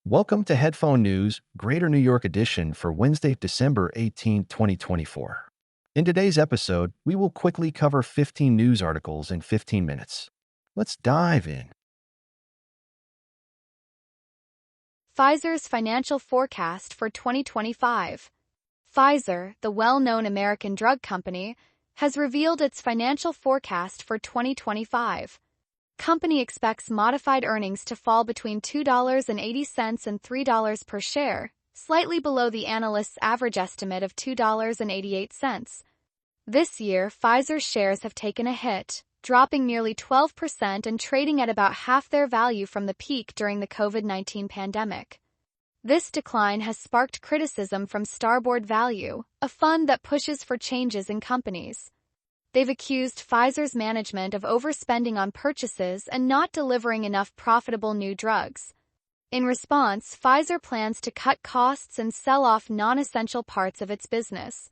Welcome to Headphone News, Greater New York edition for Wednesday, December 18, 2024. In today's episode, we will quickly cover 15 news articles in 15 minutes. Let's dive in. Pfizer's financial forecast for 2025. Pfizer, the well-known American drug company, has revealed its financial forecast for 2025. Company expects modified earnings to fall between $2.80 and $3 per share, slightly below the analyst's average estimate of $2.88. This year, Pfizer's shares have taken a hit, dropping nearly 12% and trading at about half their value from the peak during the COVID-19 pandemic. This decline has sparked criticism from Starboard Value, a fund that pushes for changes in companies. They've accused Pfizer's management of overspending on purchases and not delivering enough profitable new drugs. In response, Pfizer plans to cut costs and sell off non-essential parts of its business.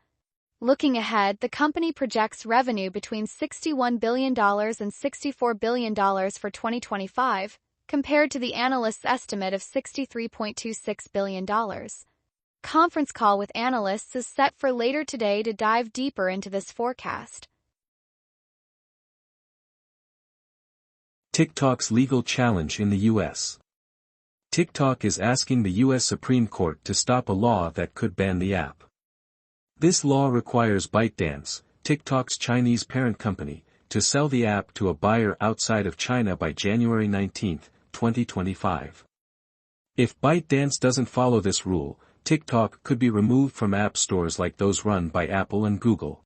Looking ahead, the company projects revenue between $61 billion and $64 billion for 2025, compared to the analyst's estimate of $63.26 billion. Conference call with analysts is set for later today to dive deeper into this forecast. TikTok's legal challenge in the U.S. TikTok is asking the U.S. Supreme Court to stop a law that could ban the app. This law requires ByteDance, TikTok's Chinese parent company, to sell the app to a buyer outside of China by January 19, 2025. If ByteDance doesn't follow this rule, TikTok could be removed from app stores like those run by Apple and Google.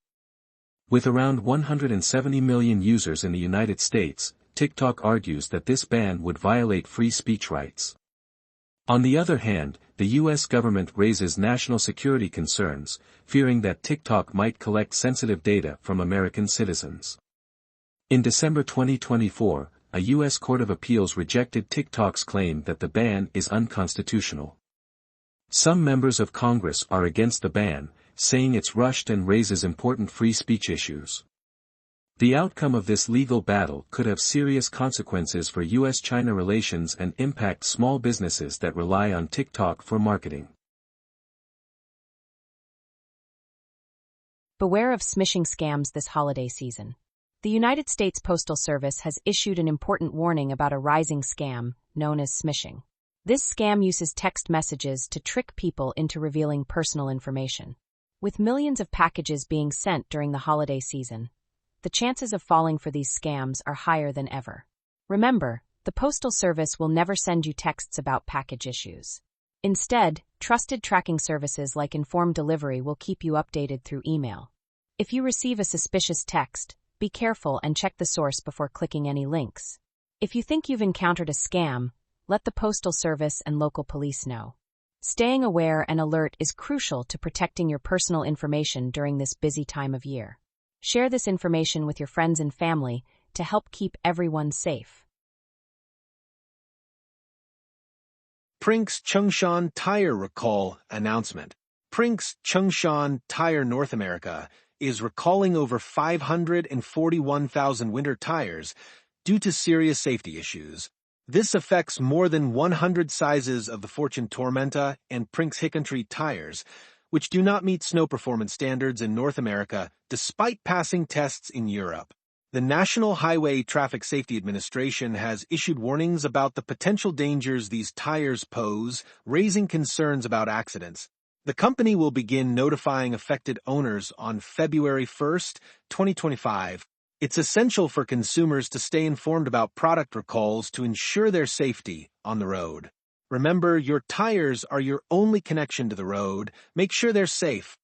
With around 170 million users in the United States, TikTok argues that this ban would violate free speech rights. On the other hand, the U.S. government raises national security concerns, fearing that TikTok might collect sensitive data from American citizens. In December 2024, a U.S. Court of Appeals rejected TikTok's claim that the ban is unconstitutional. Some members of Congress are against the ban, saying it's rushed and raises important free speech issues. The outcome of this legal battle could have serious consequences for U.S.-China relations and impact small businesses that rely on TikTok for marketing. Beware of smishing scams this holiday season. The United States Postal Service has issued an important warning about a rising scam, known as smishing. This scam uses text messages to trick people into revealing personal information. With millions of packages being sent during the holiday season, the chances of falling for these scams are higher than ever. Remember, the Postal Service will never send you texts about package issues. Instead, trusted tracking services like Informed Delivery will keep you updated through email. If you receive a suspicious text, be careful and check the source before clicking any links. If you think you've encountered a scam, let the Postal Service and local police know. Staying aware and alert is crucial to protecting your personal information during this busy time of year. Share this information with your friends and family to help keep everyone safe. Prinx Chengshan tire recall announcement. Prinx Chengshan Tire North America is recalling over 541,000 winter tires due to serious safety issues. This affects more than 100 sizes of the Fortune Tormenta and Prinx Hickentry tires, which do not meet snow performance standards in North America despite passing tests in Europe. The National Highway Traffic Safety Administration has issued warnings about the potential dangers these tires pose, raising concerns about accidents. The company will begin notifying affected owners on February 1, 2025. It's essential for consumers to stay informed about product recalls to ensure their safety on the road. Remember, your tires are your only connection to the road. Make sure they're safe.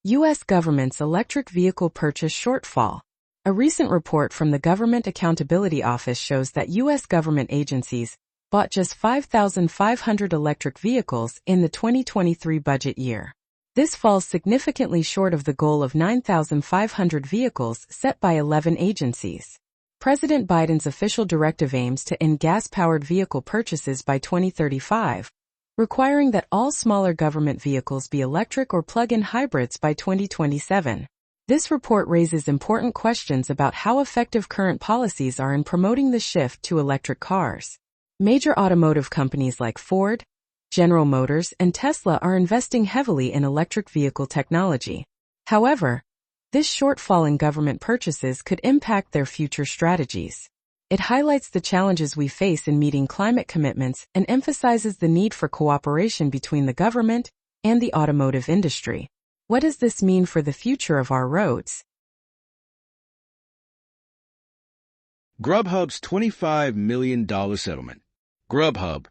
U.S. government's electric vehicle purchase shortfall. A recent report from the Government Accountability Office shows that U.S. government agencies bought just 5,500 electric vehicles in the 2023 budget year. This falls significantly short of the goal of 9,500 vehicles set by 11 agencies. President Biden's official directive aims to end gas-powered vehicle purchases by 2035, requiring that all smaller government vehicles be electric or plug-in hybrids by 2027. This report raises important questions about how effective current policies are in promoting the shift to electric cars. Major automotive companies like Ford, General Motors, and Tesla are investing heavily in electric vehicle technology. However, this shortfall in government purchases could impact their future strategies. It highlights the challenges we face in meeting climate commitments and emphasizes the need for cooperation between the government and the automotive industry. What does this mean for the future of our roads? Grubhub's $25 million settlement. Grubhub,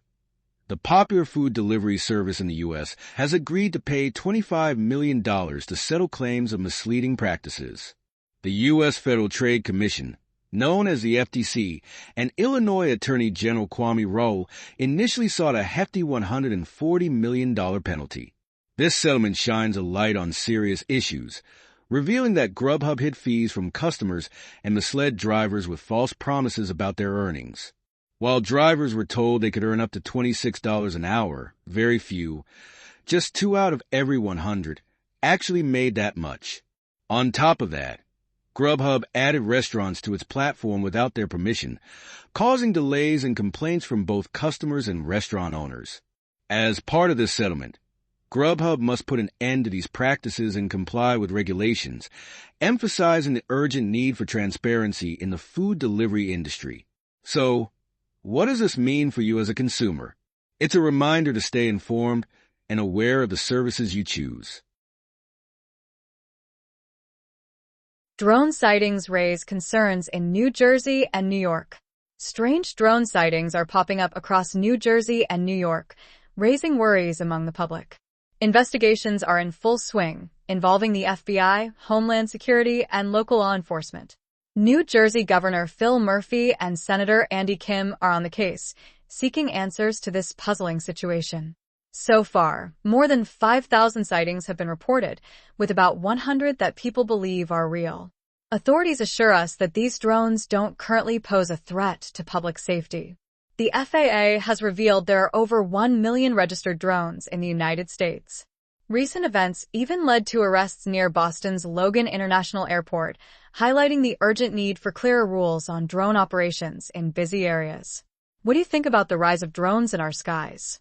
the popular food delivery service in the U.S., has agreed to pay $25 million to settle claims of misleading practices. The U.S. Federal Trade Commission, known as the FTC, and Illinois Attorney General Kwame Raoul initially sought a hefty $140 million penalty. This settlement shines a light on serious issues, revealing that Grubhub hid fees from customers and misled drivers with false promises about their earnings. While drivers were told they could earn up to $26 an hour, very few, just 2 out of every 100, actually made that much. On top of that, Grubhub added restaurants to its platform without their permission, causing delays and complaints from both customers and restaurant owners. As part of this settlement, Grubhub must put an end to these practices and comply with regulations, emphasizing the urgent need for transparency in the food delivery industry. So, what does this mean for you as a consumer? It's a reminder to stay informed and aware of the services you choose. Drone sightings raise concerns in New Jersey and New York. Strange drone sightings are popping up across New Jersey and New York, raising worries among the public. Investigations are in full swing, involving the FBI, Homeland Security, and local law enforcement. New Jersey Governor Phil Murphy and Senator Andy Kim are on the case, seeking answers to this puzzling situation. So far, more than 5,000 sightings have been reported, with about 100 that people believe are real. Authorities assure us that these drones don't currently pose a threat to public safety. The FAA has revealed there are over 1 million registered drones in the United States. Recent events even led to arrests near Boston's Logan International Airport, highlighting the urgent need for clearer rules on drone operations in busy areas. What do you think about the rise of drones in our skies?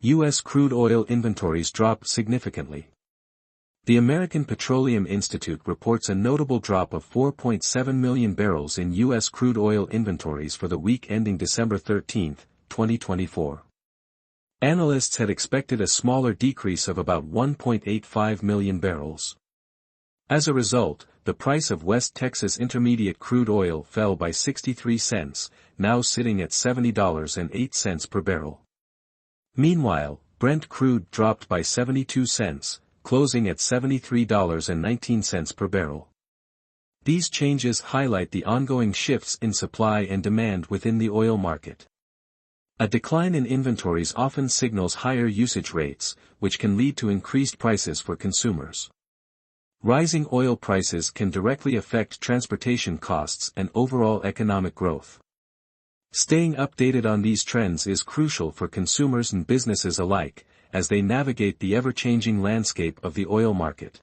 U.S. crude oil inventories dropped significantly. The American Petroleum Institute reports a notable drop of 4.7 million barrels in U.S. crude oil inventories for the week ending December 13, 2024. Analysts had expected a smaller decrease of about 1.85 million barrels. As a result, the price of West Texas Intermediate crude oil fell by 63 cents, now sitting at $70.08 per barrel. Meanwhile, Brent crude dropped by 72 cents, closing at $73.19 per barrel. These changes highlight the ongoing shifts in supply and demand within the oil market. A decline in inventories often signals higher usage rates, which can lead to increased prices for consumers. Rising oil prices can directly affect transportation costs and overall economic growth. Staying updated on these trends is crucial for consumers and businesses alike, as they navigate the ever-changing landscape of the oil market.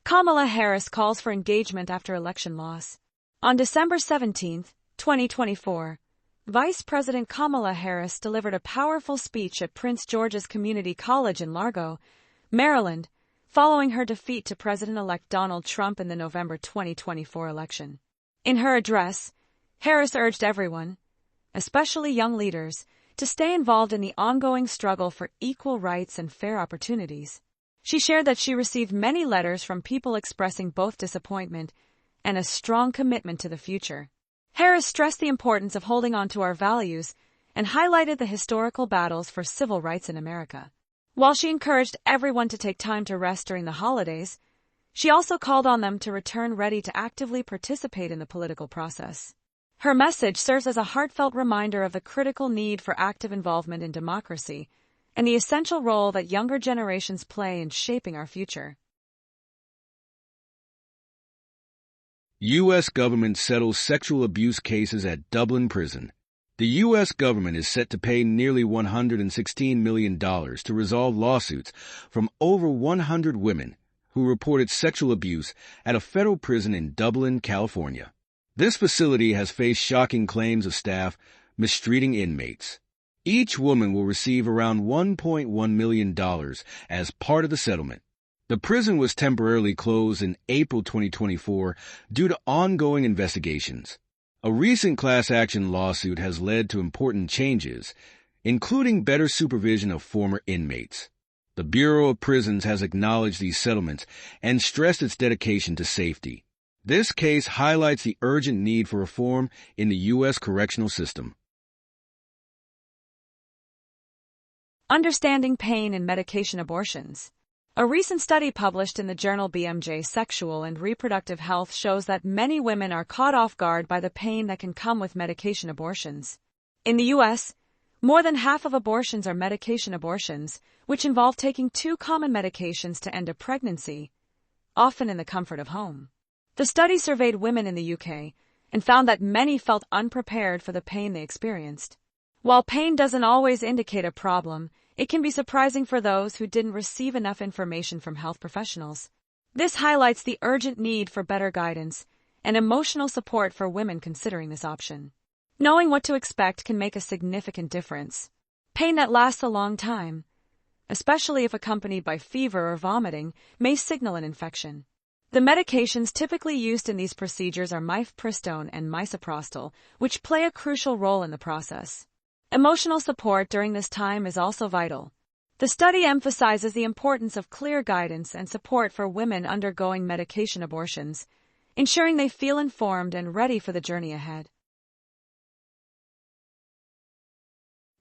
Kamala Harris calls for engagement after election loss. On December 17, 2024, Vice President Kamala Harris delivered a powerful speech at Prince George's Community College in Largo, Maryland, following her defeat to President-elect Donald Trump in the November 2024 election. In her address, Harris urged everyone, especially young leaders, to stay involved in the ongoing struggle for equal rights and fair opportunities. She shared that she received many letters from people expressing both disappointment and a strong commitment to the future. Harris stressed the importance of holding on to our values and highlighted the historical battles for civil rights in America. While she encouraged everyone to take time to rest during the holidays, she also called on them to return ready to actively participate in the political process. Her message serves as a heartfelt reminder of the critical need for active involvement in democracy and the essential role that younger generations play in shaping our future. U.S. government settles sexual abuse cases at Dublin prison. The U.S. government is set to pay nearly $116 million to resolve lawsuits from over 100 women who reported sexual abuse at a federal prison in Dublin, California. This facility has faced shocking claims of staff mistreating inmates. Each woman will receive around $1.1 million as part of the settlement. The prison was temporarily closed in April 2024 due to ongoing investigations. A recent class action lawsuit has led to important changes, including better supervision of former inmates. The Bureau of Prisons has acknowledged these settlements and stressed its dedication to safety. This case highlights the urgent need for reform in the U.S. correctional system. Understanding pain in medication abortions. A recent study published in the journal BMJ Sexual and Reproductive Health shows that many women are caught off guard by the pain that can come with medication abortions. In the U.S., more than half of abortions are medication abortions, which involve taking two common medications to end a pregnancy, often in the comfort of home. The study surveyed women in the UK and found that many felt unprepared for the pain they experienced. While pain doesn't always indicate a problem, it can be surprising for those who didn't receive enough information from health professionals. This highlights the urgent need for better guidance and emotional support for women considering this option. Knowing what to expect can make a significant difference. Pain that lasts a long time, especially if accompanied by fever or vomiting, may signal an infection. The medications typically used in these procedures are mifepristone and misoprostol, which play a crucial role in the process. Emotional support during this time is also vital. The study emphasizes the importance of clear guidance and support for women undergoing medication abortions, ensuring they feel informed and ready for the journey ahead.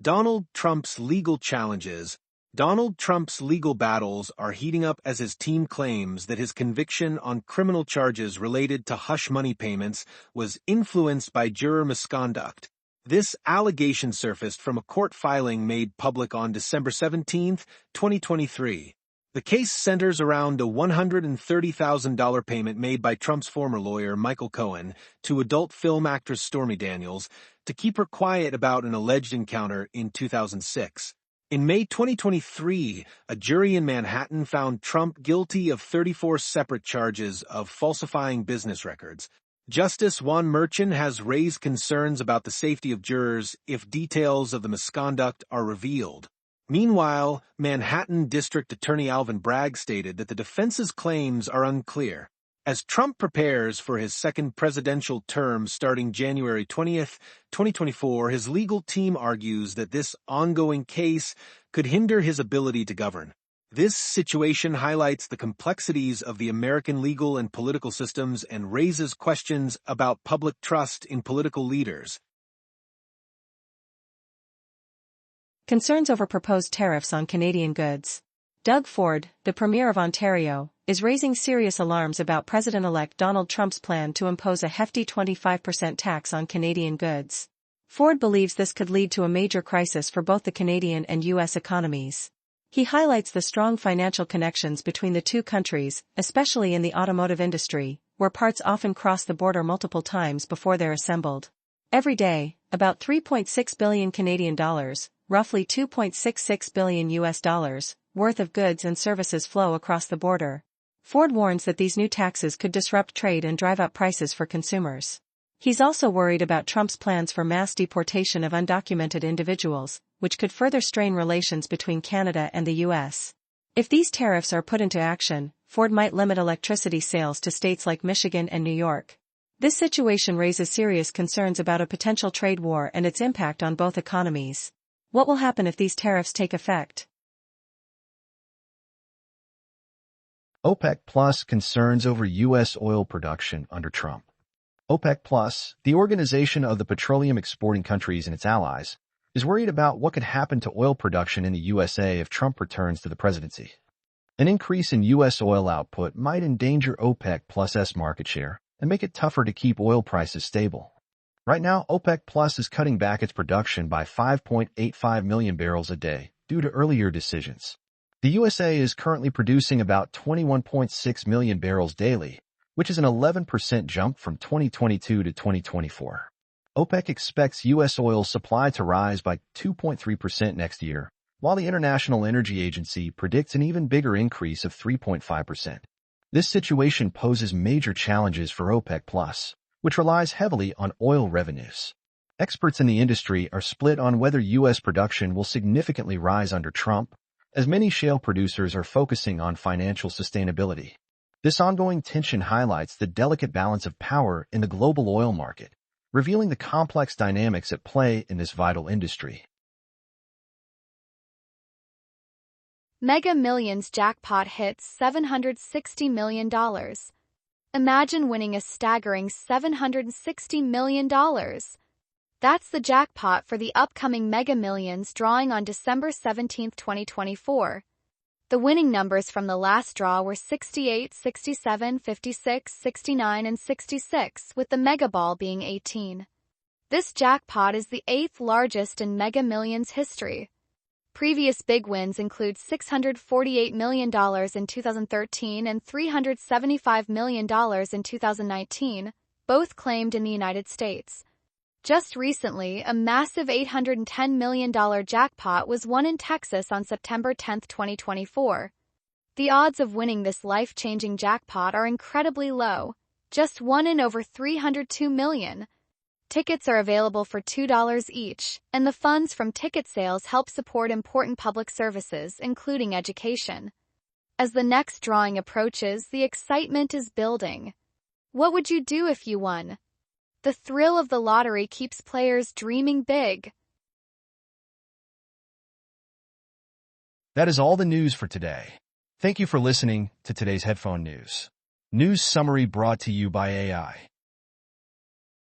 Donald Trump's legal challenges. Donald Trump's legal battles are heating up as his team claims that his conviction on criminal charges related to hush money payments was influenced by juror misconduct. This allegation surfaced from a court filing made public on December 17, 2023. The case centers around a $130,000 payment made by Trump's former lawyer, Michael Cohen, to adult film actress Stormy Daniels to keep her quiet about an alleged encounter in 2006. In May 2023, a jury in Manhattan found Trump guilty of 34 separate charges of falsifying business records. Justice Juan Merchan has raised concerns about the safety of jurors if details of the misconduct are revealed. Meanwhile, Manhattan District Attorney Alvin Bragg stated that the defense's claims are unclear. As Trump prepares for his second presidential term starting January 20, 2024, his legal team argues that this ongoing case could hinder his ability to govern. This situation highlights the complexities of the American legal and political systems and raises questions about public trust in political leaders. Concerns over proposed tariffs on Canadian goods. Doug Ford, the Premier of Ontario, is raising serious alarms about President-elect Donald Trump's plan to impose a hefty 25% tax on Canadian goods. Ford believes this could lead to a major crisis for both the Canadian and U.S. economies. He highlights the strong financial connections between the two countries, especially in the automotive industry, where parts often cross the border multiple times before they're assembled. Every day, about 3.6 billion Canadian dollars, roughly 2.66 billion US dollars, worth of goods and services flow across the border. Ford warns that these new taxes could disrupt trade and drive up prices for consumers. He's also worried about Trump's plans for mass deportation of undocumented individuals, which could further strain relations between Canada and the U.S. If these tariffs are put into action, Ford might limit electricity sales to states like Michigan and New York. This situation raises serious concerns about a potential trade war and its impact on both economies. What will happen if these tariffs take effect? OPEC Plus concerns over U.S. oil production under Trump. OPEC Plus, the organization of the petroleum exporting countries and its allies, is worried about what could happen to oil production in the USA if Trump returns to the presidency. An increase in U.S. oil output might endanger OPEC Plus's market share and make it tougher to keep oil prices stable. Right now, OPEC Plus is cutting back its production by 5.85 million barrels a day due to earlier decisions. The USA is currently producing about 21.6 million barrels daily, which is an 11% jump from 2022 to 2024. OPEC expects U.S. oil supply to rise by 2.3% next year, while the International Energy Agency predicts an even bigger increase of 3.5%. This situation poses major challenges for OPEC+, which relies heavily on oil revenues. Experts in the industry are split on whether U.S. production will significantly rise under Trump, as many shale producers are focusing on financial sustainability. This ongoing tension highlights the delicate balance of power in the global oil market, revealing the complex dynamics at play in this vital industry. Mega Millions jackpot hits $760 million. Imagine winning a staggering $760 million. That's the jackpot for the upcoming Mega Millions drawing on December 17, 2024. The winning numbers from the last draw were 68, 67, 56, 69, and 66, with the Mega Ball being 18. This jackpot is the 8th largest in Mega Millions history. Previous big wins include $648 million in 2013 and $375 million in 2019, both claimed in the United States. Just recently, a massive $810 million jackpot was won in Texas on September 10, 2024. The odds of winning this life-changing jackpot are incredibly low, just 1 in over 302 million. Tickets are available for $2 each, and the funds from ticket sales help support important public services, including education. As the next drawing approaches, the excitement is building. What would you do if you won? The thrill of the lottery keeps players dreaming big. That is all the news for today. Thank you for listening to today's Headphone News. News summary brought to you by AI.